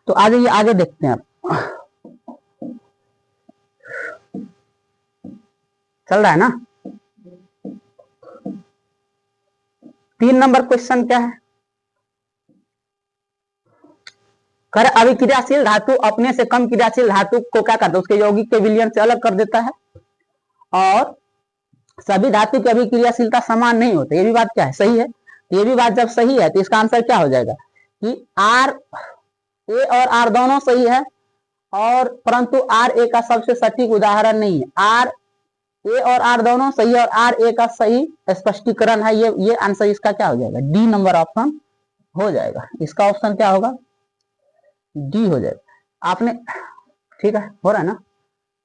तो आ जाइए आगे देखते हैं आप। चल रहा है ना। 3 नंबर क्वेश्चन क्या है, कर अभिक्रियाशील धातु अपने से कम क्रियाशील धातु को क्या करता है, उसके यौगिक के विलयन से अलग कर देता है, और सभी धातु की अभिक्रियाशीलता समान नहीं होती। ये भी बात क्या है, सही है। ये भी बात जब सही है तो इसका आंसर क्या हो जाएगा कि आर ए और आर दोनों सही है, और परंतु आर ए का सबसे सटीक उदाहरण नहीं है। आर ए और आर दोनों सही है और आर ए का सही स्पष्टीकरण है। ये आंसर इसका क्या हो जाएगा, डी नंबर ऑप्शन हो जाएगा। इसका ऑप्शन क्या होगा, डी हो जाएगा। आपने ठीक है, हो रहा है ना।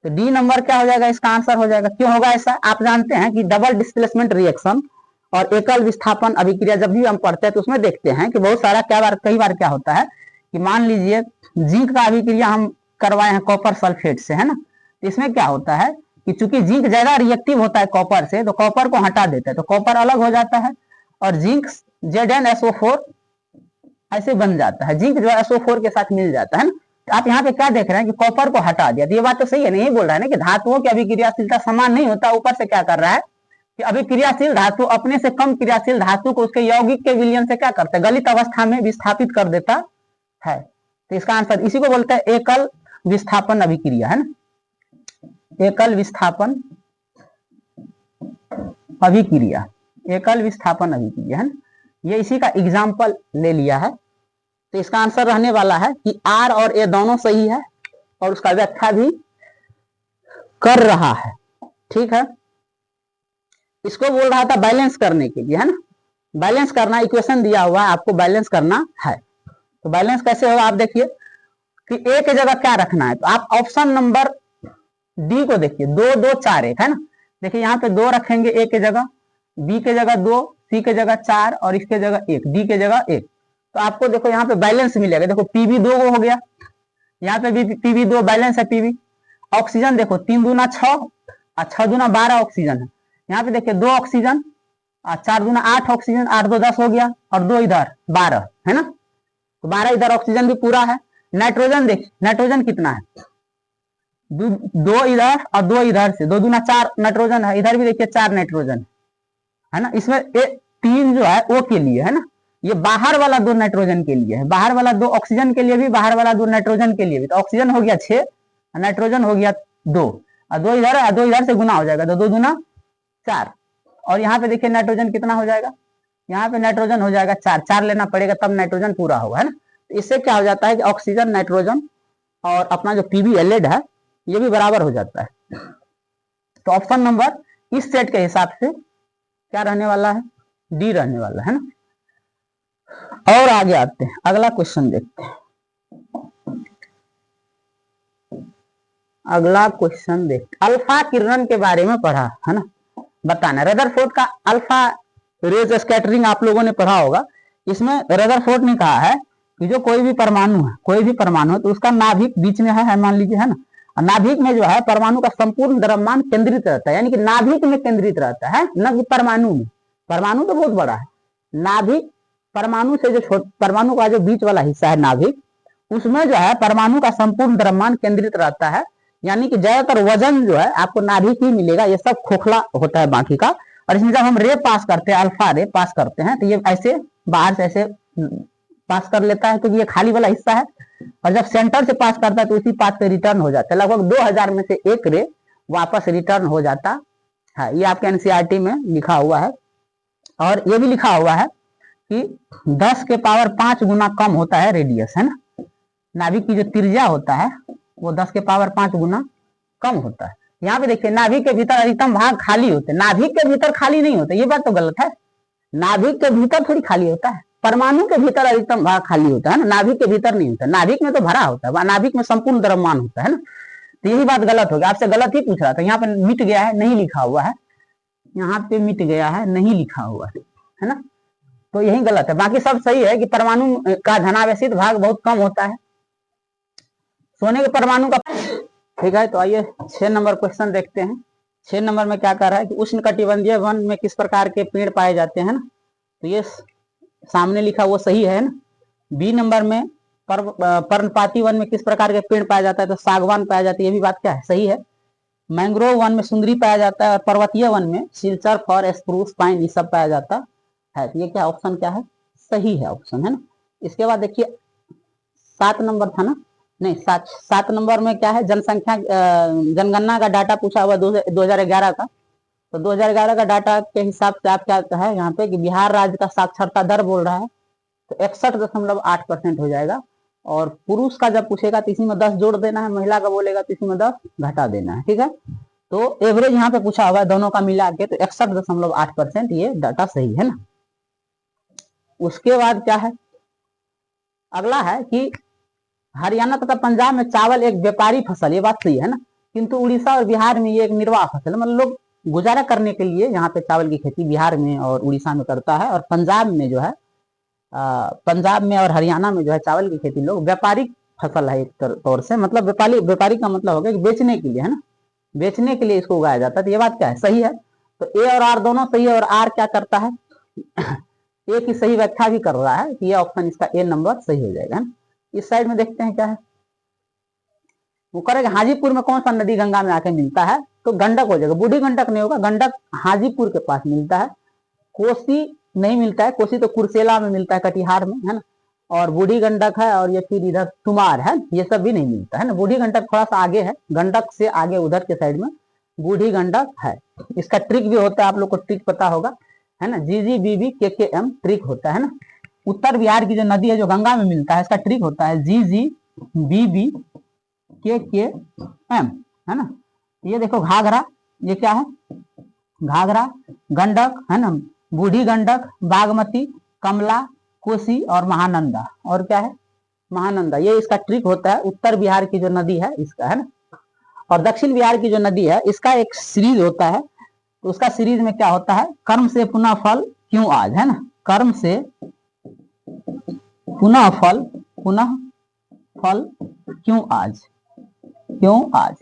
तो डी नंबर क्या हो जाएगा, इसका आंसर हो जाएगा। क्यों होगा ऐसा, आप जानते हैं कि डबल डिस्प्लेसमेंट रिएक्शन और एकल विस्थापन अभिक्रिया जब भी हम पढ़ते हैं तो उसमें देखते हैं कि बहुत सारा कई बार क्या होता है कि मान लीजिए जिंक का अभिक्रिया हम करवाए हैं कॉपर सल्फेट से, है ना। तो इसमें क्या होता है कि चूंकि जिंक ज्यादा रिएक्टिव होता है कॉपर से, तो कॉपर को हटा देता है तो कॉपर अलग हो जाता है और जिंक ZnSO4 ऐसे बन जाता है, जिंक जो SO4 के साथ मिल जाता है ना। तो आप यहाँ पे क्या देख रहे हैं कि कॉपर को हटा दिया। तो ये बात तो सही है, नहीं बोल रहा है ना कि धातुओं की अभिक्रियाशीलता समान नहीं होता। ऊपर से क्या कर रहा है कि अभिक्रियाशील धातु अपने से कम क्रियाशील धातु को उसके यौगिक के विलयन से क्या करता है, गलित अवस्था में विस्थापित कर देता है। तो इसका आंसर इसी को बोलते हैं एकल विस्थापन अभिक्रिया, है ना। एकल विस्थापन अभिक्रिया, एकल विस्थापन अभिक्रिया, है ना। ये इसी का एग्जाम्पल ले लिया है। तो इसका आंसर रहने वाला है कि आर और ए दोनों सही है और उसका व्याख्या भी कर रहा है। ठीक है, इसको बोल रहा था बैलेंस करने के लिए, है ना। बैलेंस करना, इक्वेशन दिया हुआ है आपको, बैलेंस करना है। तो बैलेंस कैसे होगा, आप देखिए कि ए के जगह क्या रखना है। तो आप ऑप्शन नंबर डी को देखिए, 2 2 4 1, है ना। देखिए यहाँ पे 2 रखेंगे ए के जगह, बी के जगह 2, सी के जगह 4 और इसके जगह 1, डी के जगह 1। तो आपको देखो यहाँ पे बैलेंस मिलेगा। देखो पीबी 2 हो गया, यहाँ पे भी पीबी 2 बैलेंस है पीबी। ऑक्सीजन देखो 3 दूना 6 और 6 दूना 12 ऑक्सीजन है। यहाँ पे देखिए 2 ऑक्सीजन और 4 दूना 8 ऑक्सीजन, 8 2 10 हो गया और 2 इधर 12, है ना। तो 12 इधर ऑक्सीजन भी पूरा है। नाइट्रोजन देखिए, नाइट्रोजन कितना है, 2 इधर और 2 इधर से, 2 दूना 4 नाइट्रोजन है। इधर भी देखिए 4 नाइट्रोजन है ना। इसमें 3 जो है ओ के लिए, है ना। ये बाहर वाला 2 नाइट्रोजन के लिए है, बाहर वाला 2 ऑक्सीजन के लिए भी, बाहर वाला 2 नाइट्रोजन के लिए भी। तो ऑक्सीजन हो गया 6, नाइट्रोजन हो गया 2 और 2 इधर है, 2 इधर से गुना हो जाएगा, तो 2 दूना 4। और यहाँ पे देखिए नाइट्रोजन कितना हो जाएगा, यहाँ पे नाइट्रोजन हो जाएगा 4, 4 लेना पड़ेगा तब नाइट्रोजन पूरा होगा, है ना। तो इससे क्या हो जाता है कि ऑक्सीजन, नाइट्रोजन और अपना जो पीबी है ये भी बराबर हो जाता है। तो ऑप्शन नंबर इस सेट के हिसाब से क्या रहने वाला है, डी रहने वाला है ना। और आगे आते हैं, अगला क्वेश्चन देखते हैं। अगला क्वेश्चन देखते, अल्फा किरण के बारे में पढ़ा है ना, बताना। रदरफोर्ड का अल्फा रेज स्कैटरिंग आप लोगों ने पढ़ा होगा। इसमें रदरफोर्ड ने कहा है कि जो कोई भी परमाणु है, कोई भी परमाणु है तो उसका नाभिक बीच में है मान लीजिए, है ना। नाभिक में जो है परमाणु का संपूर्ण द्रव्यमान केंद्रित रहता है, यानी कि नाभिक में केंद्रित रहता है, न कि परमाणु में। परमाणु तो बहुत बड़ा है, नाभिक परमाणु से जो परमाणु का जो बीच वाला हिस्सा है नाभिक, उसमें जो है परमाणु का संपूर्ण द्रव्यमान केंद्रित रहता है। यानी कि ज्यादातर वजन जो है आपको नाभिक ही मिलेगा, ये सब खोखला होता है बाकी का। और इसमें जब हम रे पास करते हैं, अल्फा रे पास करते हैं, तो ये ऐसे बाहर से ऐसे पास कर लेता है क्योंकि ये खाली वाला हिस्सा है। और जब सेंटर से पास करता है तो उसी पाथ पे रिटर्न हो जाता है। लगभग 2000 में से 1 रे वापस रिटर्न हो जाता है। ये आपके एनसीईआरटी में लिखा हुआ है। और ये भी लिखा हुआ है कि 10 के पावर 5 गुना कम होता है रेडियस, है ना। नाभिक की जो त्रिज्या होता है वो 10 के पावर 5 गुना कम होता है। यहाँ पे देखिए नाभिक के भीतर अधिकतम भाग खाली होते हैं, नाभिक के भीतर खाली नहीं होते, ये बात तो गलत है। नाभिक के भीतर थोड़ी खाली होता है, परमाणु के भीतर अधिकतम भाग खाली होता है ना, नाभिक के भीतर नहीं होता। नाभिक में तो भरा होता है, नाभिक में संपूर्ण द्रव्यमान होता है ना। तो यही बात गलत हो गया, आपसे गलत ही पूछ रहा था। यहाँ पे मिट गया है, नहीं लिखा हुआ है, यहाँ पे मिट गया है, नहीं लिखा हुआ है ना। तो यही गलत है, बाकी सब सही है कि परमाणु का धनावेशित भाग बहुत कम होता है, सोने के परमाणु का। ठीक है, तो आइए 6 नंबर क्वेश्चन देखते हैं। 6 नंबर में क्या कह रहा है कि उष्णकटिबंधीय वन में किस प्रकार के पेड़ पाए जाते हैं ना। तो ये सामने लिखा वो सही है ना। बी नंबर में पर्णपाती वन में किस प्रकार के पेड़ पाया जाता है, तो सागवान पाया जाता है, ये भी बात क्या है, सही है। मैंग्रोव वन में सुंदरी पाया जाता है और पर्वतीय वन में सिल्चर, फर, स्प्रूस, पाइन, ये सब पाया जाता है। तो ये क्या ऑप्शन क्या है, सही है ऑप्शन, है ना। इसके बाद देखिए 7 नंबर था ना, नहीं 7 नंबर में क्या है, जनसंख्या जनगणना का डाटा पूछा हुआ 2011 का। तो 2011 का डाटा के हिसाब से आप क्या है यहाँ पे कि बिहार राज्य का साक्षरता दर बोल रहा है, तो 61.8% हो जाएगा। और पुरुष का जब पूछेगा तो इसी में 10 जोड़ देना है, महिला का बोलेगा तो इसी में 10 घटा देना है, ठीक है। तो एवरेज यहाँ पे पूछा हुआ है दोनों का मिला के, तो 61.8% ये डाटा सही है ना। उसके बाद क्या है, अगला है कि हरियाणा तथा पंजाब में चावल एक व्यापारी फसल, ये बात सही है ना, किंतु उड़ीसा और बिहार में ये एक निर्वाह फसल है। मतलब लोग गुजारा करने के लिए यहाँ पे चावल की खेती बिहार में और उड़ीसा में करता है, और पंजाब में जो है पंजाब में और हरियाणा में जो है चावल की खेती लोग व्यापारिक फसल है एक तौर से, मतलब व्यापारी का मतलब हो गया कि बेचने के लिए, है ना, बेचने के लिए इसको उगाया जाता है। तो ये बात क्या है, सही है। तो ए और आर दोनों सही है, और आर क्या करता है ए की सही व्याख्या भी कर रहा है, कि ये ऑप्शन इसका ए नंबर सही हो जाएगा, है ना। इस साइड में देखते हैं क्या है, वो करेगा हाजीपुर में कौन सा नदी गंगा में आके मिलता है, तो गंडक हो जाएगा, बूढ़ी गंडक नहीं होगा, गंडक हाजीपुर के पास मिलता है। कोसी नहीं मिलता है, कोसी तो कुर्सेला में मिलता है, कटिहार में, है ना। और बूढ़ी गंडक है, और ये फिर इधर तुमार है, ये सब भी नहीं मिलता है ना। बूढ़ी गंडक थोड़ा सा आगे है, गंडक से आगे उधर के साइड में बूढ़ी गंडक है। इसका ट्रिक भी होता है, आप लोग को ट्रिक पता होगा, है ना, GGBB KKM ट्रिक होता है ना। उत्तर बिहार की जो नदी है जो गंगा में मिलता है, इसका ट्रिक होता है GGBB KKM, है ना। ये देखो घाघरा, ये क्या है, घाघरा, गंडक, है ना, बूढ़ी गंडक, बागमती, कमला, कोसी और महानंदा, और क्या है, महानंदा। ये इसका ट्रिक होता है, उत्तर बिहार की जो नदी है इसका, है ना। और दक्षिण बिहार की जो नदी है इसका एक सीरीज होता है, तो उसका सीरीज में क्या होता है, कर्म से पुनः फल क्यों आज, है ना, कर्म से पुनः फल क्यों आज,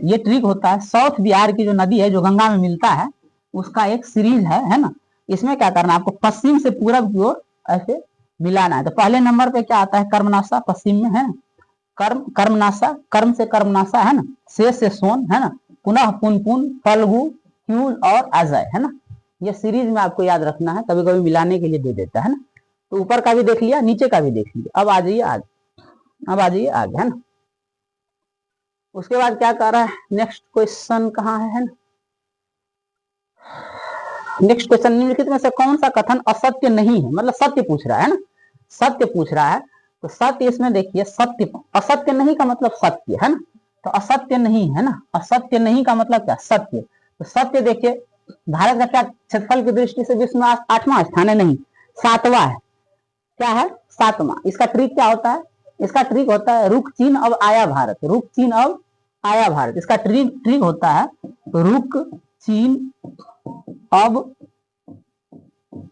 ये ट्रिक होता है। साउथ बिहार की जो नदी है जो गंगा में मिलता है उसका एक सीरीज है ना। इसमें क्या करना है आपको, पश्चिम से पूरब की ओर ऐसे मिलाना है। तो पहले नंबर पे क्या आता है, कर्मनाशा, पश्चिम में, है ना, कर्मनाशा, कर्म से कर्मनाशा, है ना, से सोन, है ना, पुनः पुन, फल्गु, क्यूल और अजय, है ना। ये सीरीज में आपको याद रखना है, कभी कभी मिलाने के लिए दे देता है ना। तो ऊपर का भी देख लिया, नीचे का भी देख लिया, अब आ जाइए आगे, है ना। उसके बाद क्या कर रहा है, नेक्स्ट क्वेश्चन कहाँ है ना, नेक्स्ट क्वेश्चन, निम्नलिखित में से कौन सा कथन असत्य नहीं है, मतलब सत्य पूछ रहा है ना, सत्य पूछ रहा है। तो सत्य इसमें देखिए, सत्य, असत्य नहीं का मतलब सत्य, है ना, तो असत्य नहीं, है ना, असत्य नहीं का मतलब क्या, सत्य। तो सत्य देखिए, भारत का क्या क्षेत्रफल की दृष्टि से विश्व में 8वां स्थान है, नहीं 7वां है, क्या है 7वां। इसका ट्रिक क्या होता है, इसका ट्रिक होता है रुक चीन अब आया भारत, रुक चीन अब आया भारत। इसका ट्रिक होता है रुक चीन अब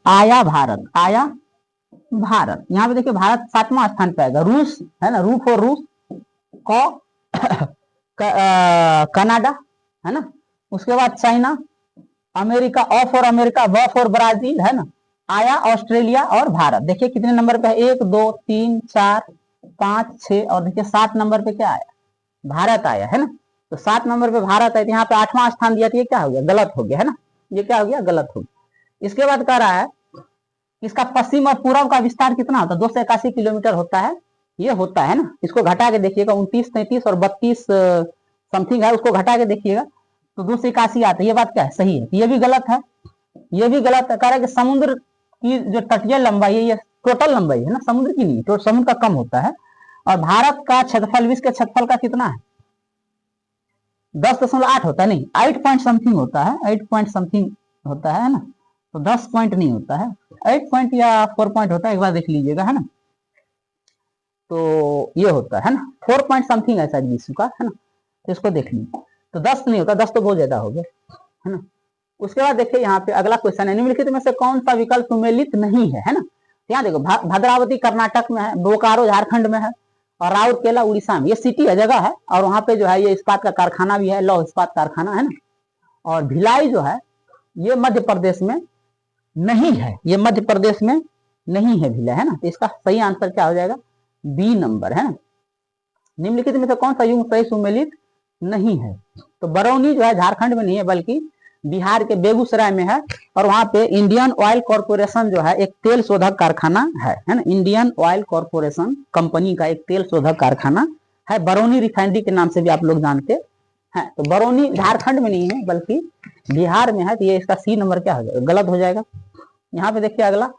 आया भारत, आया भारत। यहाँ पे देखिए भारत 7वां स्थान पे आएगा, रूस, है ना, रू फॉर रूस, कनाडा, है ना। उसके बाद चाइना, अमेरिका, ऑ फॉर अमेरिका, व फॉर ब्राजील, है ना, आया ऑस्ट्रेलिया और भारत। देखिए कितने नंबर पे है, 1 2 3 4 5 6, और देखिए 7 नंबर पे क्या आया, भारत आया, है ना। तो 7 नंबर पे भारत है, तो यहाँ पे 8वां स्थान दिया, तो ये क्या हो गया, गलत हो गया, है ना, ये क्या हो गया, गलत हो गया। इसके बाद कह रहा है इसका पश्चिम और पूर्व का विस्तार कितना होता है, 281 किलोमीटर होता है, ये होता है ना। इसको घटा के देखिएगा, 29 33 और 32 समथिंग है, उसको घटा के देखिएगा तो 281 आता है। ये बात क्या है, सही है, ये भी गलत है, ये भी गलत है। कह रहा है कि समुद्र की जो तटीय लंबाई है ये टोटल लंबाई है ना, समुद्र की नहीं, तो समुद्र का कम होता है। और भारत का क्षेत्रफल विश्व के क्षेत्रफल का कितना है, 10.8 होता है, नहीं 8 पॉइंट समथिंग होता है, 8 पॉइंट समथिंग होता है ना, तो 10 पॉइंट नहीं होता है, 8 पॉइंट या 4 पॉइंट होता है, एक बार देख लीजिएगा, है ना। तो ये होता है ना 4 पॉइंट समथिंग है शायद विश्व का, है ना, तो इसको देख लीजिए। तो 10 नहीं होता, 10 तो बहुत ज्यादा हो गया, है ना। उसके बाद देखिए यहाँ पे अगला क्वेश्चन है, निम्नलिखित में से कौन सा विकल्प सुमेलित नहीं है, है ना। यहाँ देखो भद्रावती कर्नाटक में है, बोकारो झारखंड में है, और राउरकेला उड़ीसा में, ये सिटी है, जगह है। और वहां पे जो है ये इस्पात का कारखाना भी है, लौह इस्पात कारखाना, है ना। और भिलाई जो है ये मध्य प्रदेश में नहीं है, ये मध्य प्रदेश में नहीं है भिलाई, है ना। तो इसका सही आंसर क्या हो जाएगा, बी नंबर, है ना, निम्नलिखित में से कौन सा युग्म सही सुमेलित नहीं है? तो बरौनी जो है झारखंड में नहीं है बल्कि बिहार के बेगूसराय में है, और वहां पे इंडियन ऑयल कॉर्पोरेशन जो है एक तेल शोधक कारखाना है ना, इंडियन ऑयल कॉर्पोरेशन कंपनी का एक तेल शोधक कारखाना है, बरौनी रिफाइनरी के नाम से भी आप लोग जानते हैं। तो बरौनी झारखंड में नहीं है बल्कि बिहार में है, तो ये इसका सी नंबर क्या हो जाएगा? गलत हो जाएगा। यहाँ पे देखिए अगला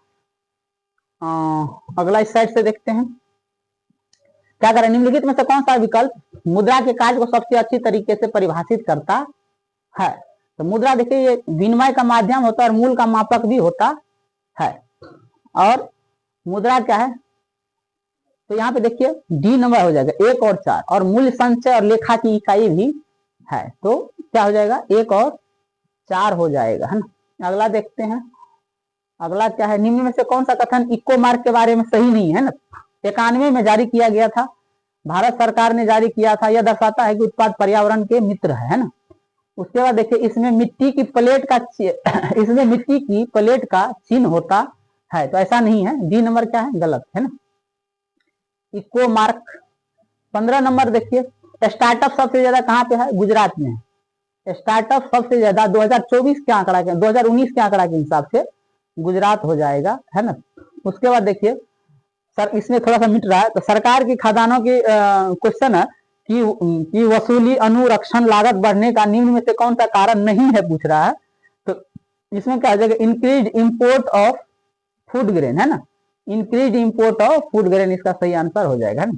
इस साइड से देखते हैं क्या करें। निम्नलिखित में से कौन सा विकल्प मुद्रा के कार्य को सबसे अच्छी तरीके से परिभाषित करता है? तो मुद्रा देखिए ये विनिमय का माध्यम होता है और मूल का मापक भी होता है। और मुद्रा क्या है? तो यहाँ पे देखिए डी नंबर हो जाएगा 1 और 4, और मूल्य संचय और लेखा की इकाई भी है, तो क्या हो जाएगा? 1 और 4 हो जाएगा, है ना। अगला देखते हैं, अगला क्या है? निम्न में से कौन सा कथन इको मार्क के बारे में सही नहीं है ना? 91 में जारी किया गया था, भारत सरकार ने जारी किया था। यह दर्शाता है कि उत्पाद पर्यावरण के मित्र है ना। उसके बाद देखिए इसमें मिट्टी की प्लेट का इसमें मिट्टी की प्लेट का चिन्ह होता है, तो ऐसा नहीं है। डी नंबर क्या है? गलत है ना। इको मार्क 15 नंबर देखिए, स्टार्टअप सबसे ज्यादा कहाँ पे है? गुजरात में है। स्टार्टअप सबसे ज्यादा 2024 के आंकड़ा के 2019 के आंकड़ा के हिसाब से गुजरात हो जाएगा, है ना। उसके बाद देखिए सर इसमें थोड़ा सा मिट रहा है, तो सरकार की खजानों की क्वेश्चन है कि वसूली अनुरक्षण लागत बढ़ने का निम्न में से कौन सा कारण नहीं है, पूछ रहा है। तो इसमें क्या हो जाएगा? Increase import of food grain, है ना। Increase import of food grain इसका सही आंसर हो जाएगा ना।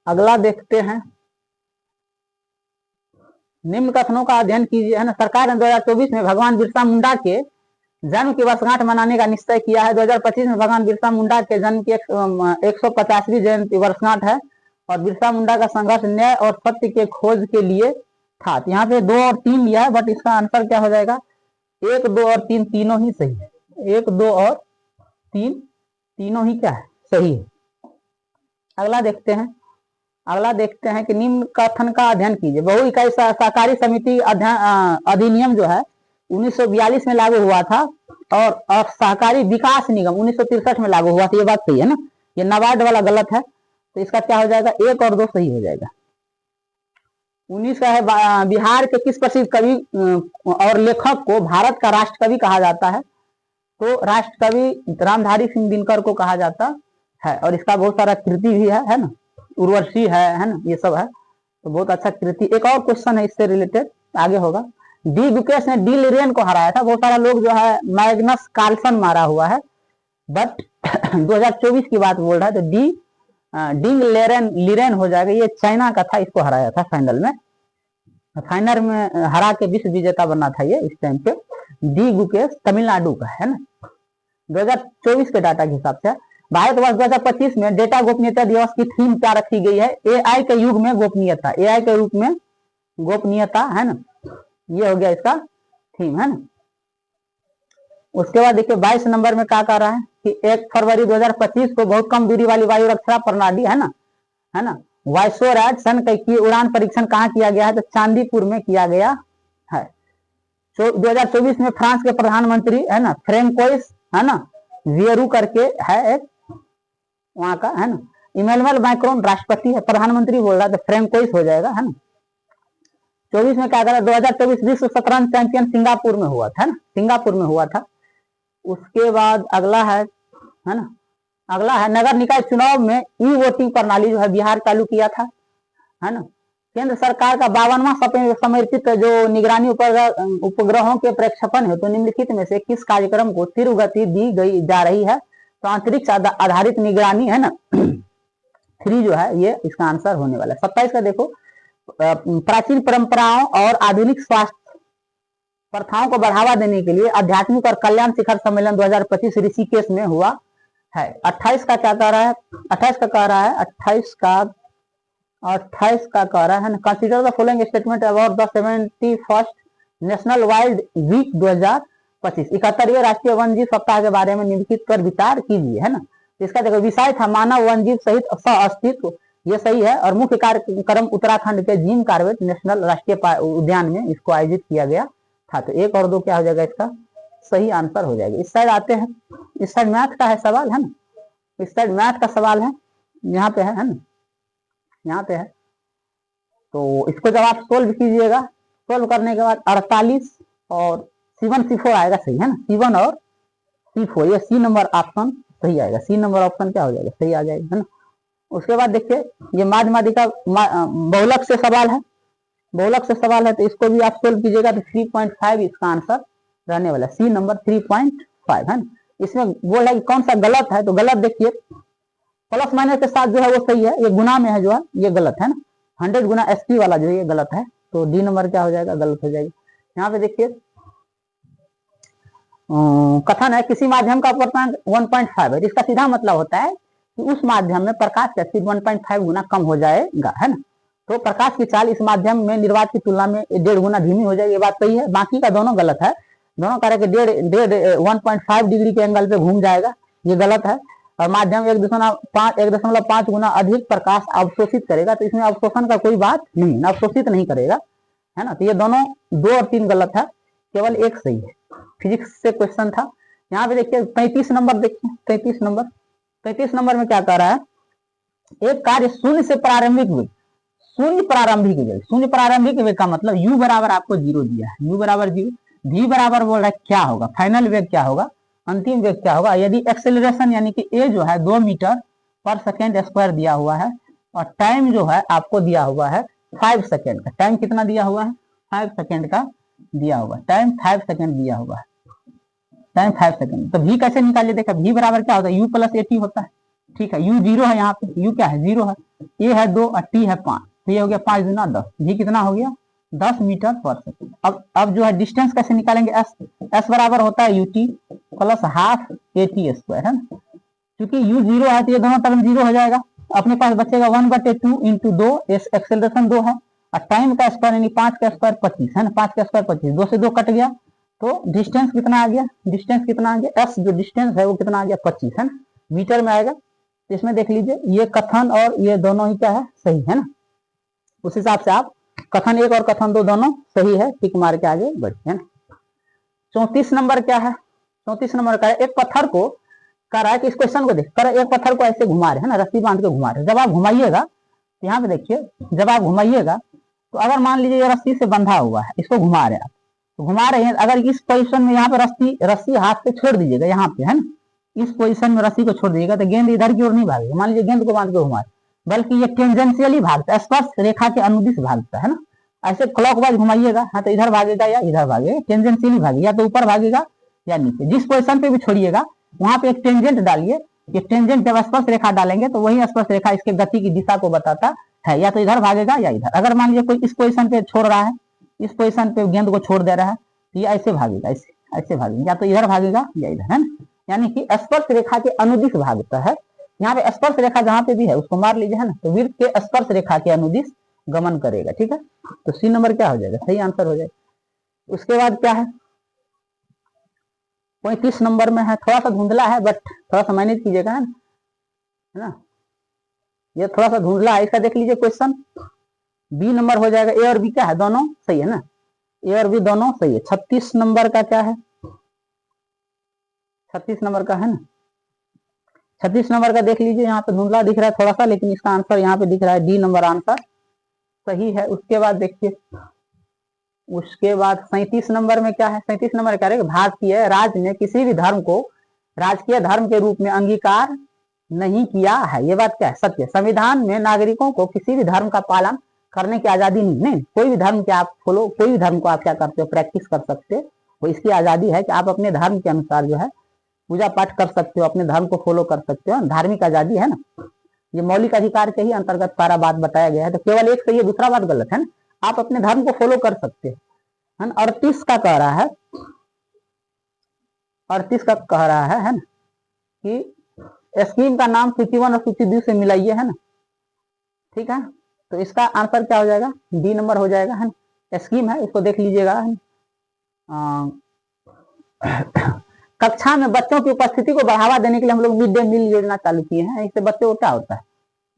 अगला देखते हैं, निम्न कथनों का अध्ययन कीजिए, है ना। सरकार ने 2024 में भगवान बिरसा मुंडा के जन्म की वर्षगांठ मनाने का निश्चय किया है। 2025 में भगवान बिरसा मुंडा के जन्म की 150वीं जयंती वर्षगांठ है, और बिरसा मुंडा का संघर्ष न्याय और सत्य के खोज के लिए था। तो यहाँ पे 2 और 3 लिया है, बट इसका आंसर क्या हो जाएगा? 1, 2 और 3 तीनों ही सही है। 1, 2 और 3 तीनों ही क्या है? सही है। अगला देखते हैं कि निम्न कथन का अध्ययन कीजिए। बहु इकाई सहकारी समिति अधिनियम जो है 1942 में लागू हुआ था, और सहकारी विकास निगम 1963 में लागू हुआ था। ये बात सही है ना। ये नाबार्ड वाला गलत है, तो इसका क्या हो जाएगा? 1 और 2 सही हो जाएगा। 19 का है, बिहार के किस प्रसिद्ध कवि और लेखक को भारत का राष्ट्र कवि कहा जाता है? तो राष्ट्र कवि रामधारी सिंह दिनकर को कहा जाता है, और इसका बहुत सारा कृति भी है ना। उर्वशी है ना, ये सब है, तो बहुत अच्छा कृति। एक और क्वेश्चन है इससे रिलेटेड, आगे होगा। डी गुकेश ने डी लिरेन को हराया था। बहुत सारा लोग जो है मैग्नस कार्लसन मारा हुआ है, बट 2024 की बात बोल रहा है, तो डी लिरेन हो जाएगा। ये चाइना का था, इसको हराया था फाइनल में हरा के विश्व विजेता बनना था ये इस टाइम पे। डी गुकेश तमिलनाडु का है ना। 2024 के डाटा के हिसाब से भारतवर्ष 2025 में डेटा गोपनीयता दिवस की थीम क्या रखी गई है? एआई के युग में गोपनीयता, एआई के रूप में गोपनीयता, है ना। ये हो गया इसका थीम, है ना। उसके बाद देखिए 22 नंबर में क्या कह रहा है कि 1 फरवरी 2025 को बहुत कम दूरी वाली वायु रक्षा प्रणाली, है ना, वायसोराज सन की उड़ान परीक्षण कहाँ किया गया है? तो चांदीपुर में किया गया है। 2024 में फ्रांस के प्रधानमंत्री, है ना, फ्रेंकोइस, है ना, वियरू करके है एक वहां का, है ना। इमैनुअल मैक्रोन राष्ट्रपति है, प्रधानमंत्री बोल रहा है, तो फ्रेंकोइस हो जाएगा, है ना। 24 में क्या करा? 2024 विश्व शतरंज चैंपियन सिंगापुर में हुआ था, ना, सिंगापुर में हुआ था। उसके बाद अगला है ना, अगला है नगर निकाय चुनाव में ई वोटिंग प्रणाली जो है बिहार चालू किया था, है ना। केंद्र सरकार का 52वां समर्पित जो निगरानी उपग्रहों के प्रक्षेपण है, तो निम्नलिखित में से किस कार्यक्रम को तीव्र गति दी गई जा रही है? तो अंतरिक्ष आधारित निगरानी, है ना, 3 जो है ये इसका आंसर होने वाला है। 27 का देखो, प्राचीन परंपराओं और आधुनिक स्वास्थ्य प्रथाओं को बढ़ावा देने के लिए आध्यात्मिक और कल्याण शिखर सम्मेलन 2025 ऋषिकेश में हुआ है। 28 का क्या कह रहा है? 28 का कह रहा है 28 का कह रहा है consider the following statement about the 71st national wild week 2025, 71वें राष्ट्रीय वन जीव सप्ताह के बारे में निम्नलिखित पर विचार कीजिए, है ना। इसका देखो विषय था मानव वन जीव सहित सह अस्तित्व, ये सही है, और मुख्य कार्यक्रम उत्तराखंड के जिम कार्बेट नेशनल राष्ट्रीय उद्यान में इसको आयोजित किया गया था। तो 1 और 2 क्या हो जाएगा? इसका सही आंसर हो जाएगा। इस साइड आते हैं, इस साइड मैथ का है सवाल, है ना। इस साइड मैथ का सवाल है यहाँ पे है ना, यहाँ पे है। तो इसको जब आप सोल्व कीजिएगा, सोल्व करने के बाद 48 और C1 C4 आएगा सही है ना, C1 और C4, ये सी नंबर ऑप्शन सही आएगा, सी नंबर ऑप्शन क्या हो जाएगा, सही आ जाएगा है ना। उसके बाद देखिए ये माध्य माध्यिका बहुलक से सवाल है, बहुलक से सवाल है, तो इसको भी आप सोल्व कीजिएगा तो 3.5 इसका आंसर रहने वाला, सी नंबर 3.5 है ना। इसमें बोल है कि कौन सा गलत है, तो गलत देखिए प्लस माइनस के साथ जो है वो सही है, ये गुना में है जो है ये गलत है ना, 100 गुना SP वाला जो है ये गलत है, तो डी नंबर क्या हो जाएगा, गलत हो जाएगी। यहाँ पे देखिए कथन है किसी माध्यम का अपवर्तनांक 1.5 है, इसका सीधा मतलब होता है कि उस माध्यम में प्रकाश का स्पीड 1.5 गुना कम हो जाएगा है ना। तो प्रकाश की चाल इस माध्यम में निर्वात की तुलना में 1.5 गुना धीमी हो जाएगी, ये बात सही है। बाकी का दोनों गलत है, दोनों कह रहे कि 1.5 डिग्री के एंगल पे घूम जाएगा, ये गलत है। और माध्यम 1.5 गुना अधिक प्रकाश अवशोषित करेगा, तो इसमें अवशोषण का कोई बात नहीं, अवशोषित नहीं करेगा है ना। तो ये दोनों 2 और 3 गलत है, केवल एक सही है। फिजिक्स से क्वेश्चन था। यहाँ पे देखिए 35 नंबर, देखिए 33 नंबर में क्या कह रहा है, एक कार्य शून्य से प्रारंभिक वेग, शून्य प्रारंभिक वेग का मतलब u बराबर आपको 0 दिया है, u बराबर 0, v बराबर बोल रहा है क्या होगा, फाइनल वेग क्या होगा, अंतिम वेग क्या होगा। यदि एक्सेलरेशन यानी कि a जो है 2 मीटर पर सेकेंड स्क्वायर दिया हुआ है और टाइम जो है आपको दिया हुआ है 5 सेकेंड का, टाइम कितना दिया हुआ है, 5 सेकेंड का दिया हुआ, टाइम 5 सेकेंड दिया हुआ है, टाइम 5 सेकेंड। तो v कैसे निकालिए, देखा v बराबर क्या होता है, u प्लस at होता है, ठीक है। u 0 है, यहाँ पे u क्या है, 0 है, a है 2 और t है 5, तो ये हो गया 5 गुना 10, v कितना हो गया 10 मीटर पर सेकेंड। अब जो है डिस्टेंस कैसे निकालेंगे, s बराबर होता है ut plus half at square है ना। क्योंकि u 0 है तो ये दोनों टर्म 0 हो जाएगा, अपने पास बचेगा 1/2 इंटू 2, एक्सेलरेशन 2 है और टाइम का स्क्वायर यानी 5 का स्क्वायर 25 है ना, 5 का स्क्वायर 25, 2 से 2 कट गया, तो डिस्टेंस कितना आ गया, डिस्टेंस कितना आ गया, s जो डिस्टेंस है वो कितना आ गया 25 है ना, मीटर में आएगा। तो इसमें देख लीजिए ये कथन और ये दोनों ही क्या है, सही है ना। उस हिसाब से आप कथन 1 और कथन 2 दोनों सही है, टिक मार के आगे बढ़िए है ना। 34 नंबर क्या है, 34 नंबर का है एक पत्थर को कह रहा है कि इस क्वेश्चन को देख कर एक पत्थर को ऐसे घुमा रहे है ना, रस्सी बांध के घुमा रहे, जब आप घुमाइएगा तो यहाँ पे देखिए, जब आप घुमाइएगा तो अगर मान लीजिए ये रस्सी से बंधा हुआ है, इसको घुमा रहे हैं आप, तो घुमा रहे हैं, अगर इस पोजीशन में यहाँ पे रस्सी हाथ से छोड़ दीजिएगा, यहाँ पे है ना, इस पोजीशन में रस्सी को छोड़ दीजिएगा तो गेंद इधर की ओर नहीं भागेगा, मान लीजिए गेंद को बांध के घुमा, बल्कि ये टेंजेंशियली भागता है, स्पर्श रेखा के अनुदिश भागता है ना। ऐसे क्लॉकवाइज घुमाइएगा, हाँ तो इधर भागेगा या इधर भागेगा, टेंजेंशियली भागेगा, या तो ऊपर भागेगा या नीचे, जिस पोजीशन पे भी छोड़िएगा वहां पे एक टेंजेंट डालिए, ये टेंजेंट जब स्पर्श रेखा डालेंगे तो वही स्पर्श रेखा इसके गति की दिशा को बताता है, या तो इधर भागेगा या इधर। अगर मान लीजिए कोई इस पोजीशन पे छोड़ रहा है, इस पोजीशन पे गेंद को छोड़ दे रहा है, तो ये ऐसे भागेगा, ऐसे भागेगा, या तो इधर भागेगा या इधर है ना, यानी कि स्पर्श रेखा के अनुदिश भागता है। यहाँ पे स्पर्श रेखा जहाँ पे भी है उसको मार लीजिए है ना, तो वृत्त के स्पर्श रेखा के अनुदिश गमन करेगा, ठीक है। तो सी नंबर क्या हो जाएगा, सही आंसर हो जाएगा। उसके बाद क्या है, 35 नंबर में है, थोड़ा सा धुंधला है बट थोड़ा सा मैनेज कीजिएगा है ना, ये थोड़ा सा धुंधला है, इसका देख लीजिए क्वेश्चन, बी नंबर हो जाएगा, ए और बी क्या है, दोनों सही है ना, ए और बी दोनों सही है। 36 नंबर का क्या है, 36 नंबर का है ना, 36 नंबर का देख लीजिए, यहाँ पे धुंधला दिख रहा है थोड़ा सा, लेकिन इसका आंसर यहाँ पे दिख रहा है डी नंबर आंसर सही है। उसके बाद देखिए, उसके बाद 37 नंबर में क्या है, 37 नंबर क्या है, भारतीय राज्य ने किसी भी धर्म को राजकीय धर्म के रूप में अंगीकार नहीं किया है, ये बात क्या है, सत्य। संविधान में नागरिकों को किसी भी धर्म का पालन करने की आजादी नहीं, कोई भी धर्म के आप फॉलो, कोई भी धर्म को आप क्या करते हो, प्रैक्टिस कर सकते हो, इसकी आजादी है कि आप अपने धर्म के अनुसार जो है पूजा पाठ कर सकते हो, अपने धर्म को फॉलो कर सकते हो, धार्मिक आजादी है ना, ये मौलिक अधिकार के ही अंतर्गत सारा बात बताया गया है। तो केवल एक सही है, दूसरा बात गलत है ना, आप अपने धर्म को फॉलो कर सकते हैं। 38 का कह रहा है, 38 का कह रहा है ना कि स्कीम का नाम सूची 1 और सूची 2 से मिलाइए है ना, ठीक है। तो इसका आंसर क्या हो जाएगा, डी नंबर हो जाएगा है ना, स्कीम है, इसको देख लीजिएगा। कक्षा में बच्चों की उपस्थिति को बढ़ावा देने के लिए हम लोग मिड डे मील योजना चालू किए हैं, इससे बच्चों को क्या होता है,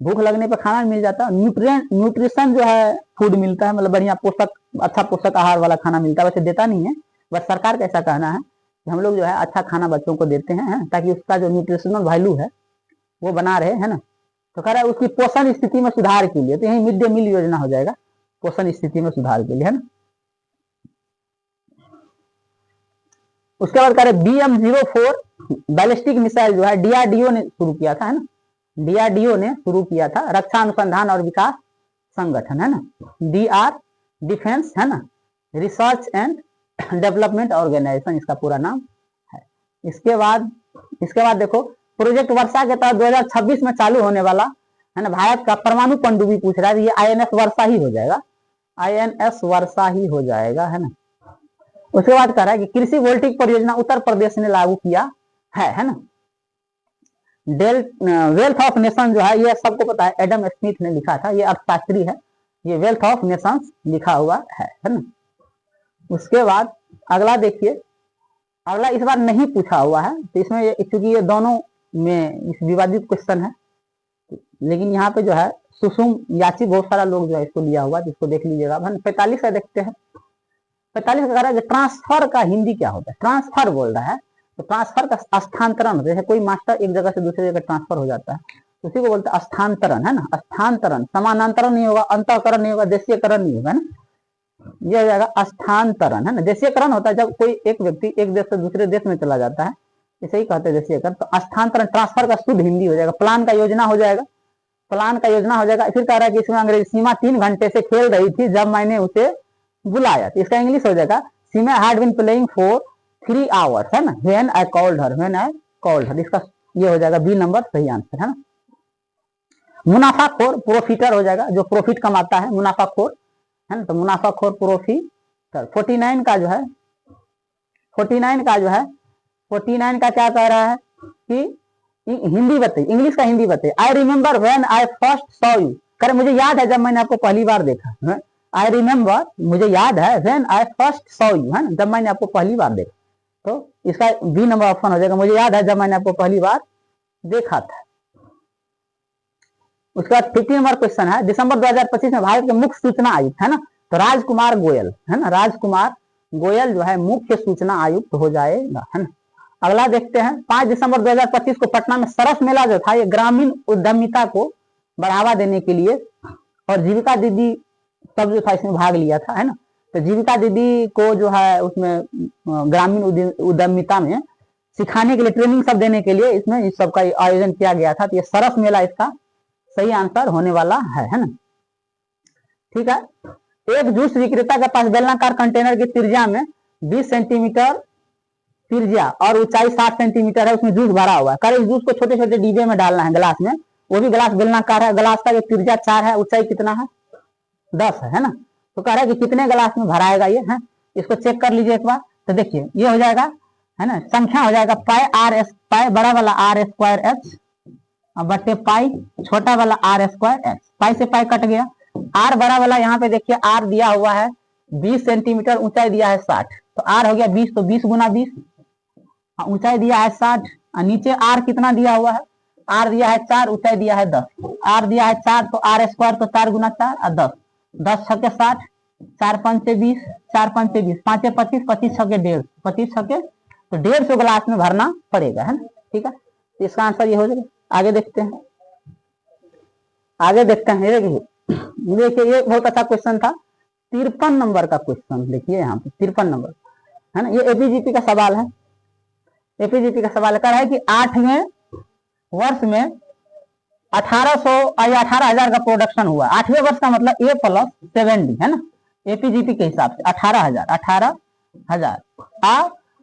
भूख लगने पर खाना मिल जाता है, न्यूट्रिशन जो है फूड मिलता है, मतलब बढ़िया पोषक, अच्छा पोषक आहार वाला खाना मिलता है, वैसे देता नहीं है, बस सरकार का ऐसा कहना है कि हम लोग जो है अच्छा खाना बच्चों को देते हैं ताकि उसका जो न्यूट्रिशनल वैल्यू है वो बना रहे है ना। तो कह रहा है उसकी पोषण स्थिति में सुधार के लिए, तो यही मिड डे मील योजना हो जाएगा, पोषण स्थिति में सुधार के लिए, है ना। उसके बाद कह रहे BM-04 बैलिस्टिक मिसाइल जो है DRDO ने शुरू किया था, है ना, DRDO ने शुरू किया था, रक्षा अनुसंधान और विकास संगठन, है ना, DR डिफेंस, है ना, रिसर्च एंड डेवलपमेंट ऑर्गेनाइजेशन इसका पूरा नाम है। इसके बाद देखो प्रोजेक्ट वर्षा के तहत 2026 में चालू होने वाला, है ना, भारत का परमाणु पनडुब्बी पूछ रहा है, ये INS वर्षा ही हो जाएगा, INS वर्षा ही हो जाएगा, है ना। उसके बाद कह रहा है कि कृषि वोल्टिक परियोजना उत्तर प्रदेश ने लागू किया है ना। वेल्थ ऑफ नेशन जो है ये सबको पता है, एडम स्मिथ ने लिखा था, ये अर्थशास्त्री है, ये वेल्थ ऑफ नेशंस लिखा हुआ है ना। उसके बाद अगला देखिए, अगला इस बार नहीं पूछा हुआ है, तो इसमें क्योंकि ये दोनों में इस विवादित क्वेश्चन है, लेकिन यहाँ पे जो है सुसुम याची बहुत सारा लोग जो है इसको लिया हुआ, जिसको देख लीजिएगा। 45 का देखते हैं, 45 का कह रहा है कि ट्रांसफर का हिंदी क्या होता है, ट्रांसफर बोल रहा है, तो ट्रांसफर का स्थानांतरण, जैसे कोई मास्टर एक जगह से दूसरी जगह ट्रांसफर हो जाता है, उसी को बोलते हैं स्थानांतरण, है ना, स्थानांतरण, समानांतरण नहीं होगा, अंतःकरण नहीं होगा, देशीयकरण नहीं होगा, ना, ये हो जाएगा स्थानांतरण, है ना। देशीयकरण होता है जब कोई एक व्यक्ति एक देश से दूसरे देश में चला जाता है, इसे ही कहते हैं देशीयकरण। तो स्थानांतरण, ट्रांसफर का शुद्ध हिंदी हो जाएगा, प्लान का योजना हो जाएगा, प्लान का योजना हो जाएगा। फिर कह रहा है कि इसमें अंग्रेजी सीमा 3 घंटे से खेल रही थी जब मैंने उसे बुलाया, तो इसका इंग्लिश हो जाएगा Seema had been playing for 3 hours, है ना, when I called her, when I called her, इसका ये हो जाएगा बी नंबर सही आंसर, है ना। मुनाफाखोर, प्रॉफिटर हो जाएगा, जो प्रॉफिट कमाता है, मुनाफाखोर, है ना, तो मुनाफाखोर प्रॉफिटर। 49 का जो है 49 का क्या कह रहा है कि हिंदी बताइए, इंग्लिश का हिंदी बताइए। I remember when I first saw you, करे मुझे याद है जब मैंने आपको पहली बार देखा, आई रिमेम्बर मुझे याद है, when I first saw you, है ना, जब मैंने आपको पहली बार देखा, तो इसका बी नंबर ऑप्शन हो जाएगा, मुझे याद है जब मैंने आपको पहली बार देखा था। उसके बाद 50 नंबर क्वेश्चन है, दिसंबर 2025 में भारत के मुख्य सूचना आयुक्त, है ना, तो राजकुमार गोयल, है ना, राजकुमार गोयल जो है मुख्य सूचना आयुक्त हो जाएगा, है ना। अगला देखते हैं, 5 दिसंबर 2025 को पटना में सरस मेला जो था, ये ग्रामीण उद्यमिता को बढ़ावा देने के लिए, और जीविका दीदी सब जो था इसमें भाग लिया था, है ना, तो जीविका दीदी को जो है उसमें ग्रामीण उद्यमिता में सिखाने के लिए, ट्रेनिंग सब देने के लिए इसमें इस सब का आयोजन किया गया था, तो ये सरस मेला इसका सही आंसर होने वाला है ना। ठीक है, एक जूस विक्रेता के पास बेलनाकार कंटेनर की त्रिज्या में 20 सेंटीमीटर त्रिज्या और ऊंचाई 60 सेंटीमीटर है, उसमें जूस भरा हुआ है। करे इस जूस को छोटे छोटे डिब्बे में डालना है, गिलास में, वो भी गिलास बेलनाकार है, गिलास का त्रिज्या 4 है, ऊंचाई कितना है 10 है ना। तो कह रहा है कि कितने गिलास में भराएगा ये, है, इसको चेक कर लीजिए एक बार। तो देखिए ये हो जाएगा, है ना, संख्या हो जाएगा पाई आर एस, पाई बड़ा वाला आर स्क्वायर एच बटे पाई छोटा वाला आर स्क्वायर एच, पाई से पाई कट गया। आर बड़ा वाला यहाँ पे देखिए आर दिया हुआ है 20 सेंटीमीटर, ऊंचाई दिया है 60, तो आर हो गया 20, तो 20 गुना 20, ऊंचाई दिया है 60, और नीचे आर कितना दिया हुआ है, आर दिया है 4, ऊंचाई दिया है 10, आर दिया है 4, तो आर स्क्वायर, तो 4 गुना 4 और 10, 10 छके 60, 4 5 20, 4 5 20, 5 25, 25 छके 150, 25 छके तो 150 गिलास में भरना पड़ेगा, है ना। ठीक है, तो इसका आंसर ये हो जाएगा। आगे देखते हैं, देखिए ये बहुत अच्छा क्वेश्चन था, 53 नंबर का क्वेश्चन देखिए यहाँ पे 53 नंबर, है ना, ये एपीजीपी का सवाल है। एपीजीपी का सवाल कर रहा है कि 8वें वर्ष में 1800 या 18,000 का प्रोडक्शन हुआ। 8वें वर्ष का मतलब A+70, है ना, एपीजीपी के हिसाब से 18,000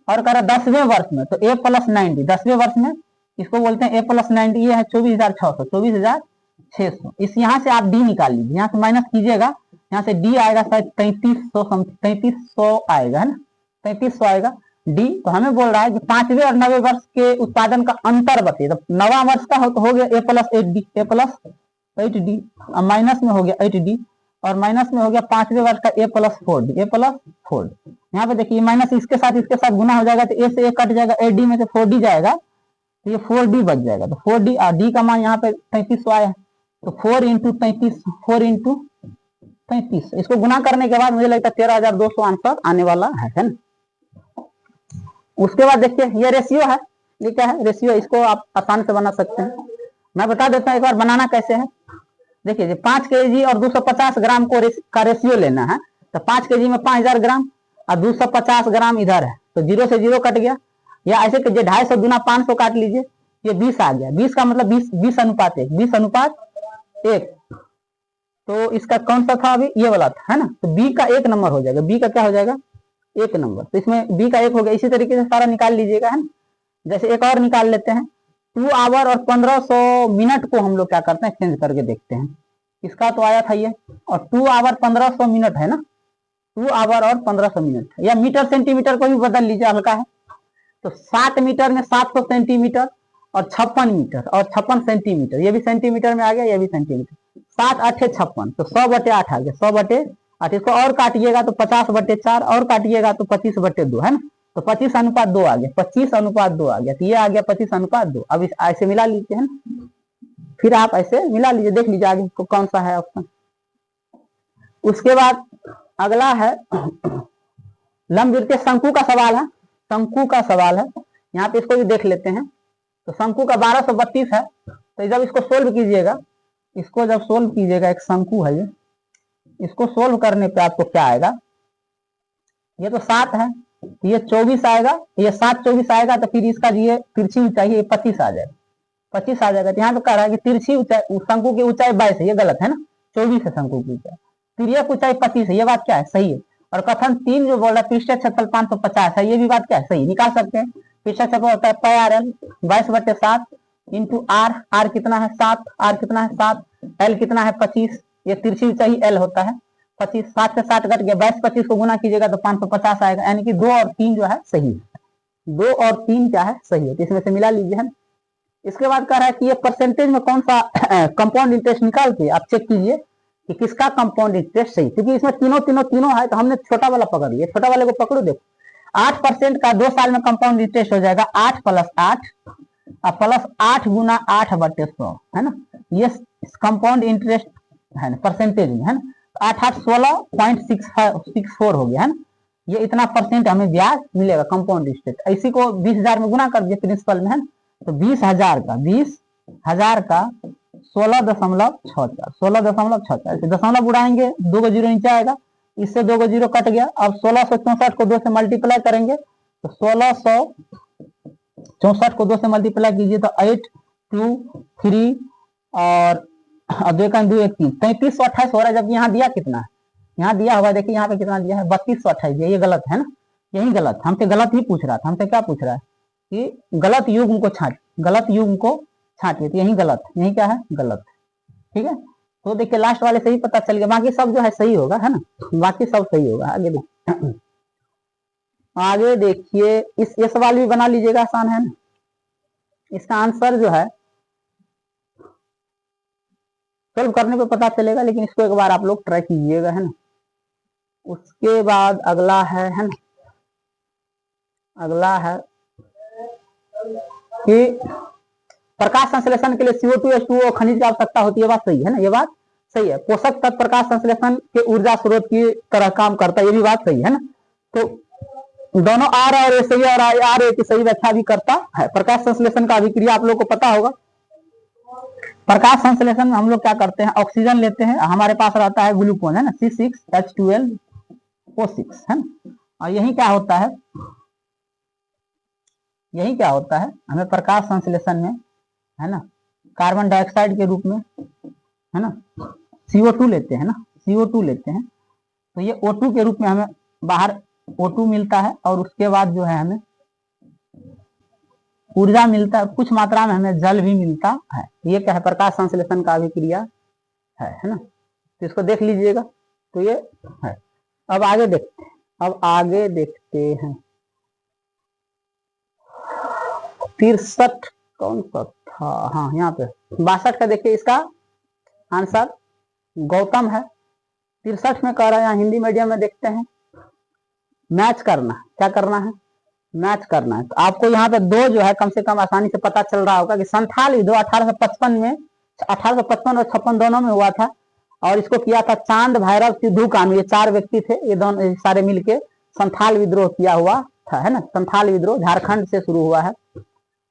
और कर 10वें वर्ष में तो A+90, 10वें वर्ष में इसको बोलते हैं A+90, ये है 24,600, 24,600। इस यहाँ से आप डी निकाल लीजिए, यहाँ से माइनस कीजिएगा, यहाँ से डी आएगा शायद 3300 आएगा, है ना, 3300 आएगा डी। तो हमें बोल रहा है कि 5वें और 9वें वर्ष के उत्पादन का अंतर बताइए। तो 9वां वर्ष का हो गया A+8D, A+8D, माइनस में हो गया 8D, और माइनस में हो गया 5वें वर्ष का A+4D, A+4D। यहाँ पे देखिए माइनस इसके साथ गुना हो जाएगा, तो A से A कट जाएगा, AD में से 4D जाएगा, तो ये 4D बच जाएगा। तो 4D और D का मान यहाँ पे 3300 आया है, तो 4 × 33, 4 × 33, इसको गुना करने के बाद मुझे लगता है 13,200 आंसर आने वाला है ना। उसके बाद देखिए ये रेशियो है, ये क्या है, रेशियो, इसको आप आसान से बना सकते हैं। मैं बता देता हूँ एक बार बनाना कैसे है। देखिए जी 5 kg और 250 ग्राम का रेशियो लेना है। तो 5 kg में 5000 ग्राम और 250 ग्राम इधर है, तो 0 से 0 कट गया। या ऐसे कीजिए 250 गुना 500 काट लीजिए, ये 20 आ गया। 20 का मतलब 20 अनुपात 1, 20 अनुपात 1। तो इसका कौन सा था अभी, ये वाला था, है ना। तो बी का 1 नंबर हो जाएगा, बी का क्या हो जाएगा 1 नंबर। तो इसमें बी का 1 हो गया। इसी तरीके से सारा निकाल लीजिएगा, है ना। जैसे एक और निकाल लेते हैं, 2 आवर और 1500 मिनट को हम लोग क्या करते हैं चेंज करके देखते हैं। इसका तो आया था ये, और 2 आवर 1500 मिनट है ना, 2 आवर और 1500 मिनट, या मीटर सेंटीमीटर को भी बदल लीजिए, हल्का है। तो 7 मीटर में 700 सेंटीमीटर और 56 मीटर और 56 सेंटीमीटर, ये भी सेंटीमीटर में आ गया, ये भी सेंटीमीटर। 7 8 56, तो 100/8 आ गया, 100/8। इसको और काटिएगा तो 50/4, और काटिएगा तो 25/2, है ना। तो 25:2 आ गया, 25:2 आ गया। तो ये आ गया 25:2। अब इस ऐसे मिला लीजिए, है ना। फिर आप ऐसे मिला लीजिए, देख लीजिए आगे कौन सा है ऑप्शन। उसके बाद अगला है लंबवृत्तीय शंकु का सवाल है। शंकु का सवाल है, यहाँ पे इसको भी देख लेते हैं। तो शंकु का 1232 है। तो जब इसको सोल्व कीजिएगा, इसको जब सोल्व कीजिएगा, एक शंकु है ये, इसको सोल्व करने पे आपको क्या आएगा, ये तो 7 है, ये 24 आएगा, ये 7 24 आएगा। तो फिर इसका ये तिरछी ऊंचाई है, 25 आ जाएगा, 25 आ जाएगा। तो यहाँ पे कह रहा है कि तिरछी ऊंचाई, शंकु की ऊंचाई 22 है, ये गलत है ना, 24 है शंकु की ऊंचाई। तिर्यक ऊंचाई 25 है, ये बात क्या है, सही है। और कथन 3 जो बोल रहा है पृष्ठ क्षेत्रफल 550 है, ये भी बात क्या है, सही। निकाल सकते हैं। पृष्ठ क्षेत्रफल होता है πrl 22/7 इंटू आर, आर कितना है 7, आर कितना है 7, एल कितना है 25, ये तिरछी ऊंचाई एल होता है 25। 7 से 7 कट गया, 22 25 को गुना कीजिएगा तो 550 आएगा। यानी कि 2 और 3 जो है सही है, 2 और 3 क्या है, सही है। तो इसमें से मिला लीजिए, है। इसके बाद कह रहा है कि ये परसेंटेज में कौन सा कंपाउंड इंटरेस्ट निकाल के आप चेक कीजिए कि किसका कंपाउंड इंटरेस्ट सही, क्योंकि इसमें तीनों है। तो हमने छोटा वाला पकड़ लिया, छोटा वाले को पकड़ो, देखो 8% का 2 साल में कंपाउंड इंटरेस्ट हो जाएगा 8 + 8 प्लस 8 गुना 8/100, है ना। ये कंपाउंड इंटरेस्ट है ना, परसेंटेज में, है ना। 8 8 16.64 हो गया, है ना। ये इतना परसेंट हमें ब्याज मिलेगा कंपाउंड इंटरेस्ट। इसी को 20,000 में गुना कर दिए प्रिंसिपल में, है ना। तो 20,000 का 16.64, 16.64। दशमलव उड़ाएंगे, 2 को 0 नीचे आएगा, इससे 2 को 0 कट गया। अब 1664 को 2 से मल्टीप्लाई करेंगे, तो 1664 को 2 से मल्टीप्लाई कीजिए तो 8 2 3 और 2 का 2 1 3, 3328 हो रहा है। जबकि यहाँ दिया कितना है, यहाँ दिया हुआ देखिए, यहाँ पे कितना दिया है 3228 दिया। ये गलत है ना, यही गलत, हमसे गलत ही पूछ रहा था। हमसे क्या पूछ रहा है कि गलत युग्म को छांट, गलत युग्म को छांटिए। तो यही गलत, यही क्या है, गलत, ठीक है। तो देखिए लास्ट वाले से ही पता चल गया, बाकी सब जो है सही होगा, है ना, बाकी सब सही होगा। आगे देखिए, आगे देखिए ये सवाल भी बना लीजिएगा, आसान है ना। इसका आंसर जो है सॉल्व करने पे पता चलेगा, लेकिन इसको एक बार आप लोग ट्राई कीजिएगा, है ना। उसके बाद अगला है ना, अगला है कि प्रकाश संश्लेषण के लिए CO2 H2O खनिज की आवश्यकता होती है। बात सही है ना, ये बात सही है। पोषक तत्व प्रकाश संश्लेषण के ऊर्जा स्रोत की तरह काम करता है, ये भी बात सही है ना। तो दोनों आर और ए सही, और आर ए की सही व्याख्या भी करता है। प्रकाश संश्लेषण का अभिक्रिया आप लोग को पता होगा। प्रकाश संश्लेषण में हम लोग क्या करते हैं, ऑक्सीजन लेते हैं, हमारे पास रहता है ग्लूकोज, है ना, C6H12O6, है ना। और यही क्या होता है, यही क्या होता है, हमें प्रकाश संश्लेषण में, है ना, कार्बन डाइऑक्साइड के रूप में, है ना, CO2 लेते हैं ना, CO2 लेते हैं। तो ये O2 के रूप में हमें बाहर O2 मिलता है, और उसके बाद जो है हमें ऊर्जा मिलता है, कुछ मात्रा में हमें जल भी मिलता है। ये क्या है, प्रकाश संश्लेषण का अभिक्रिया है ना। तो इसको देख लीजिएगा, तो ये है। अब आगे देखते हैं, अब आगे देखते हैं 63 कौन सा था, हाँ यहाँ पे 62 का देखिए, इसका आंसर गौतम है। 63 में कह रहा है, यहाँ हिंदी मीडियम में देखते हैं, मैच करना, क्या करना है, मैच करना है। तो आपको यहाँ पे 2 जो है कम से कम आसानी से पता चल रहा होगा कि संथाल विद्रोह 1855 में, 1855 और 56 दोनों में हुआ था। और इसको किया था चांद, भैरव, सिद्धू, कान्हू, ये 4 व्यक्ति थे। ये दोनों सारे मिलके संथाल विद्रोह किया हुआ था, है ना। संथाल विद्रोह झारखंड से शुरू हुआ है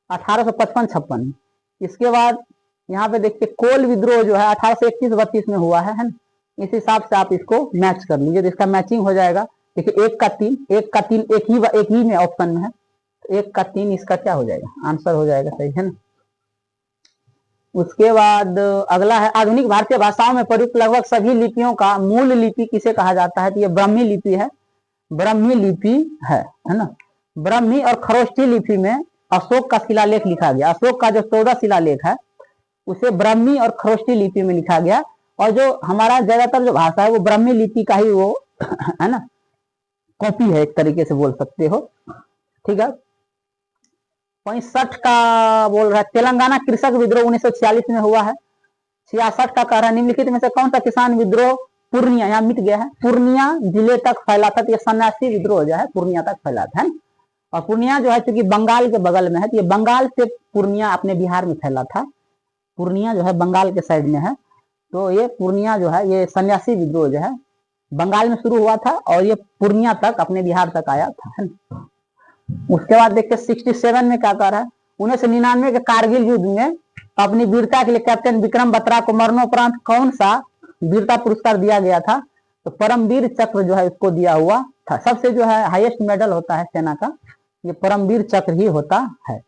1855-56। इसके बाद यहाँ पे देखिए कोल विद्रोह जो है 1831-32 में हुआ है ना। इस हिसाब से आप इसको मैच कर लीजिए, तो इसका मैचिंग हो जाएगा। देखिए 1 का 3, 1 का 3 एक ही में ऑप्शन में है, तो 1 का 3 इसका क्या हो जाएगा, आंसर हो जाएगा, सही है ना। उसके बाद अगला है आधुनिक भारतीय भाषाओं में प्रयुक्त लगभग सभी लिपियों का मूल लिपि किसे कहा जाता है, तो ये ब्राह्मी लिपि है, ब्राह्मी लिपि है ना। ब्राह्मी और खरोष्ठी लिपि में अशोक का शिलालेख लिखा गया, अशोक का जो 14 शिलालेख है उसे ब्राह्मी और खरोष्ठी लिपि में लिखा गया, और जो हमारा ज्यादातर जो भाषा है वो ब्राह्मी लिपि का ही वो है ना कॉपी है, एक तरीके से बोल सकते हो, ठीक है। 65 का बोल रहा है तेलंगाना कृषक विद्रोह 1946 में हुआ है। 66 का कह रहा है निम्नलिखित में से कौन सा किसान विद्रोह पूर्णिया, यहाँ मिट गया है, पूर्णिया जिले तक फैला था, तो ये सन्यासी विद्रोह जो है पूर्णिया तक फैला था, है। और पूर्णिया जो है चूंकि बंगाल के बगल में है, तो ये बंगाल से पूर्णिया अपने बिहार में फैला था, पूर्णिया जो है बंगाल के साइड में है, तो ये पूर्णिया जो है ये सन्यासी विद्रोह जो है बंगाल में शुरू हुआ था और ये पूर्णिया तक अपने बिहार तक आया था, है ना। उसके बाद देखते 67 में क्या कर रहा है, 1999 के कारगिल युद्ध में अपनी वीरता के लिए कैप्टन विक्रम बत्रा को मरणोपरांत कौन सा वीरता पुरस्कार दिया गया था, तो परमवीर चक्र जो है उसको दिया हुआ था। सबसे जो है हाईएस्ट मेडल होता है सेना का, ये परमवीर चक्र ही होता है।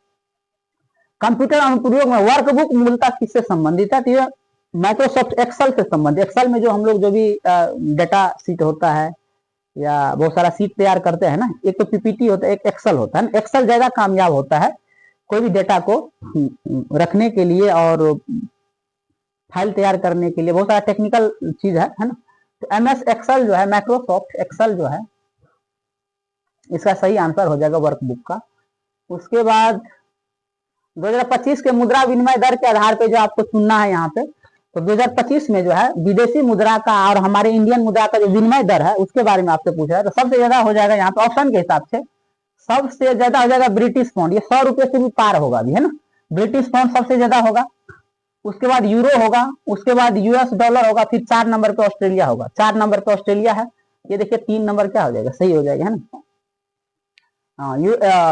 कंप्यूटर अनुप्रयोग में वर्कबुक मूलतः किससे संबंधित है, तो ये माइक्रोसॉफ्ट एक्सेल से संबंधित। एक्सेल में जो हम लोग जो भी डेटा सीट होता है या बहुत सारा सीट तैयार करते हैं ना, एक तो पीपीटी होता है, एक एक्सेल होता है ना। एक्सेल ज्यादा कामयाब होता है कोई भी डेटा को रखने के लिए और फाइल तैयार करने के लिए, बहुत सारा टेक्निकल चीज है ना। तो एमएस एक्सेल जो है, माइक्रोसॉफ्ट एक्सेल जो है इसका सही आंसर हो जाएगा वर्कबुक का। उसके बाद 2025 के मुद्रा विनिमय दर के आधार पे जो आपको चुनना है यहाँ पे, तो 2025 में जो है विदेशी मुद्रा का और हमारे इंडियन मुद्रा का जो विनिमय दर है उसके बारे में आपसे पूछ रहा है, तो सबसे ज्यादा हो जाएगा यहाँ पे ऑप्शन के हिसाब से, सबसे ज्यादा हो जाएगा ब्रिटिश पाउंड, ये 100 रुपए से भी पार होगा अभी, है ना। ब्रिटिश पाउंड सबसे ज्यादा होगा, उसके बाद यूरो होगा, उसके बाद यूएस डॉलर होगा, फिर 4 नंबर पे ऑस्ट्रेलिया होगा। 4 नंबर पे ऑस्ट्रेलिया है, ये देखिए 3 नंबर क्या हो जाएगा, सही हो जाएगा, है ना।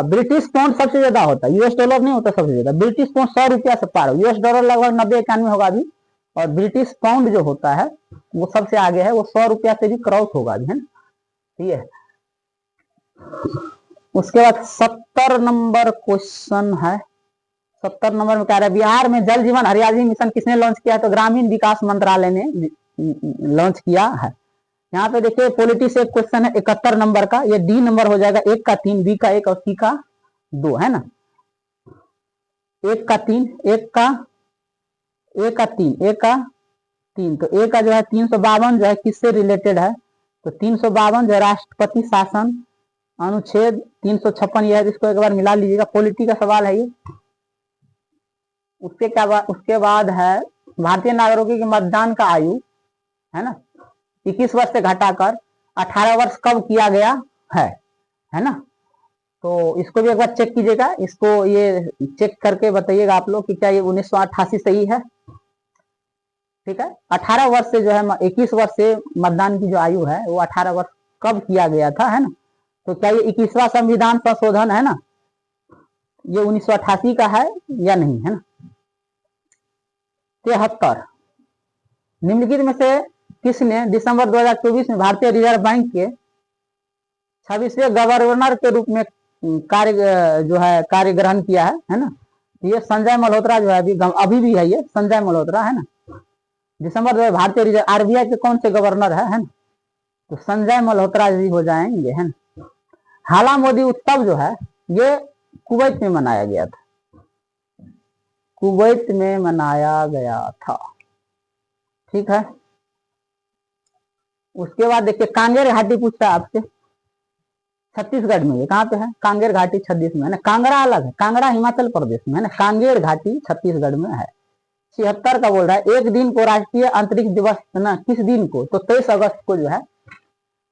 ब्रिटिश पाउंड सबसे ज्यादा होता है, यूएस डॉलर नहीं होता सबसे ज्यादा। ब्रिटिश पाउंड 100 रुपया से पार, यूएस डॉलर लगभग 90-91 होगा अभी, और ब्रिटिश पाउंड जो होता है वो सबसे आगे है, वो 100 रुपया से भी क्रॉस होगा अभी, है ना, ठीक है। उसके बाद 70 नंबर क्वेश्चन है। 70 नंबर में कह रहा है बिहार में जल जीवन हरियाली मिशन किसने लॉन्च किया है, तो ग्रामीण विकास मंत्रालय ने लॉन्च किया है। यहाँ पे देखिए पॉलिटी से एक क्वेश्चन है 71 नंबर का, ये डी नंबर हो जाएगा, 1 का 3, बी का 1 और सी का 2, है ना। 1 का 3, 1 का 3, 1 का 3, तो ए का जो है 352 जो है किससे रिलेटेड है, तो 352 जो है राष्ट्रपति शासन अनुच्छेद 356 यह है, इसको एक बार मिला लीजिएगा, पॉलिटी का सवाल है ये। उसके बाद है भारतीय नागरिकों के मतदान का आयु, है ना, 21 वर्ष से घटाकर 18 वर्ष कब किया गया है ना। तो इसको भी एक बार चेक कीजिएगा, इसको ये चेक करके बताइएगा आप लोग कि क्या ये 1988 सही है, ठीक है। 18 वर्ष से जो है 21 वर्ष से मतदान की जो आयु है वो 18 वर्ष कब किया गया था, है ना। तो क्या ये 21वां संविधान संशोधन है ना, ये 1988 का है या नहीं, है ना। 73 निम्नलिखित में से किसने दिसंबर 2024 में भारतीय रिजर्व बैंक के 26वें गवर्नर के रूप में कार्य ग्रहण किया है ना। ये संजय मल्होत्रा जो है अभी भी है, ये संजय मल्होत्रा, है ना। दिसंबर में भारतीय रिजर्व आरबीआई के कौन से गवर्नर है ना, तो संजय मल्होत्रा जी हो जाएंगे, है ना। हाला मोदी उत्सव जो है ये कुवैत में मनाया गया था, कुवैत में मनाया गया था, ठीक है। उसके बाद देखिए कांगेर घाटी पूछता है आपसे, छत्तीसगढ़ में, ये कहाँ पे है, कांगेर घाटी छत्तीस में है ना। कांगड़ा अलग है, कांगड़ा हिमाचल प्रदेश में है ना, कांगेर घाटी छत्तीसगढ़ में है। 76 का बोल रहा है एक दिन को राष्ट्रीय अंतरिक्ष दिवस ना किस दिन को, तो 23 अगस्त को जो है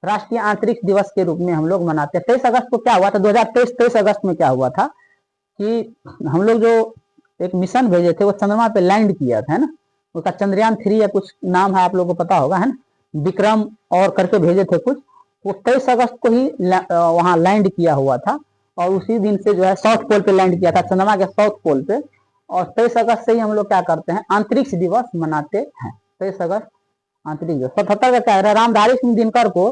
राष्ट्रीय अंतरिक्ष दिवस के रूप में हम लोग मनाते हैं। 23 अगस्त को क्या हुआ था 2023, 23 अगस्त में क्या हुआ था कि हम लोग जो एक मिशन भेजे थे वो चंद्रमा पे लैंड किया था, है ना। उसका चंद्रयान 3 या कुछ नाम है, आप लोगों को पता होगा, है ना, विक्रम और करके भेजे थे कुछ, वो 23 अगस्त को ही वहां लैंड किया हुआ था, और उसी दिन से जो है साउथ पोल पे लैंड किया था, चंद्रमा के साउथ पोल पे, और 23 अगस्त से ही हम लोग क्या करते हैं, अंतरिक्ष दिवस मनाते हैं। 23 अगस्त अंतरिक्ष दिवस। 77 का क्या है, रामधारी सिंह दिनकर को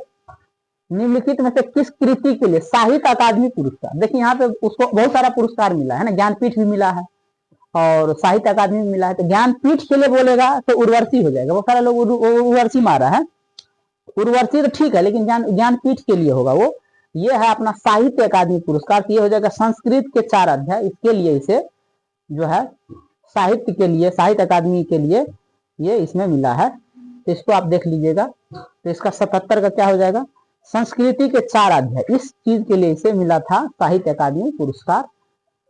निम्नलिखित में से किस कृति के लिए साहित्य अकादमी पुरस्कार, देखिए यहाँ पे उसको बहुत सारा पुरस्कार मिला है ना, ज्ञानपीठ भी मिला है और साहित्य अकादमी में मिला है। तो ज्ञानपीठ के लिए बोलेगा तो उर्वशी हो जाएगा, वो सारा लोग उर्वशी मारा है, उर्वशी तो ठीक है, लेकिन ज्ञानपीठ के लिए होगा वो। ये है अपना साहित्य अकादमी पुरस्कार, ये हो जाएगा संस्कृत के 4 अध्याय, इसके लिए इसे जो है साहित्य के लिए, साहित्य अकादमी के लिए ये इसमें मिला है। तो इसको आप देख लीजिएगा। तो इसका 77 का क्या हो जाएगा, संस्कृति के 4 अध्याय, इस चीज के लिए इसे मिला था साहित्य अकादमी पुरस्कार,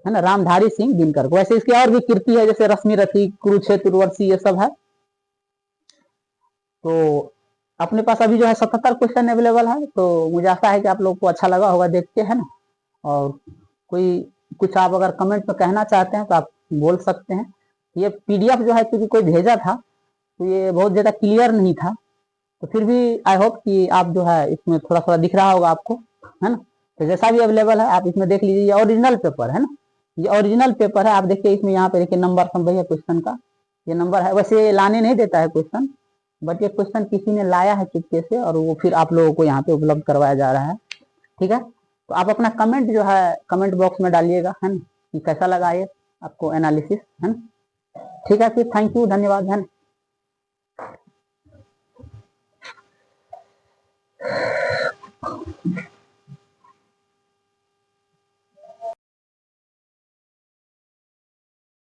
है ना, रामधारी सिंह दिनकर को। वैसे इसकी और भी कीर्ति है, जैसे रश्मि रथी, कुरुक्षेत्र, उर्वशी, ये सब है। तो अपने पास अभी जो है 77 क्वेश्चन अवेलेबल है। तो मुझे आशा है कि आप लोग को अच्छा लगा होगा देख के, है ना। और कोई कुछ आप अगर कमेंट में कहना चाहते हैं तो आप बोल सकते हैं। ये पीडीएफ जो है क्योंकि कोई भेजा था तो ये बहुत ज्यादा क्लियर नहीं था, तो फिर भी आई होप कि आप जो है इसमें थोड़ा थोड़ा दिख रहा होगा आपको, है ना। तो जैसा भी अवेलेबल है आप इसमें देख लीजिए। ये ओरिजिनल पेपर है ना, ये ओरिजिनल पेपर है। आप देखिए इसमें यहाँ पे देखिए नंबर सब है क्वेश्चन का, ये नंबर है। वैसे लाने नहीं देता है क्वेश्चन, बट ये क्वेश्चन किसी ने लाया है चुपके से और वो फिर आप लोगों को यहाँ पे उपलब्ध करवाया जा रहा है। ठीक है, तो आप अपना कमेंट जो है कमेंट बॉक्स में डालिएगा, है ना, कि कैसा लगा ये आपको एनालिसिस, है ना। ठीक है, फिर थैंक यू, धन्यवाद, है ना।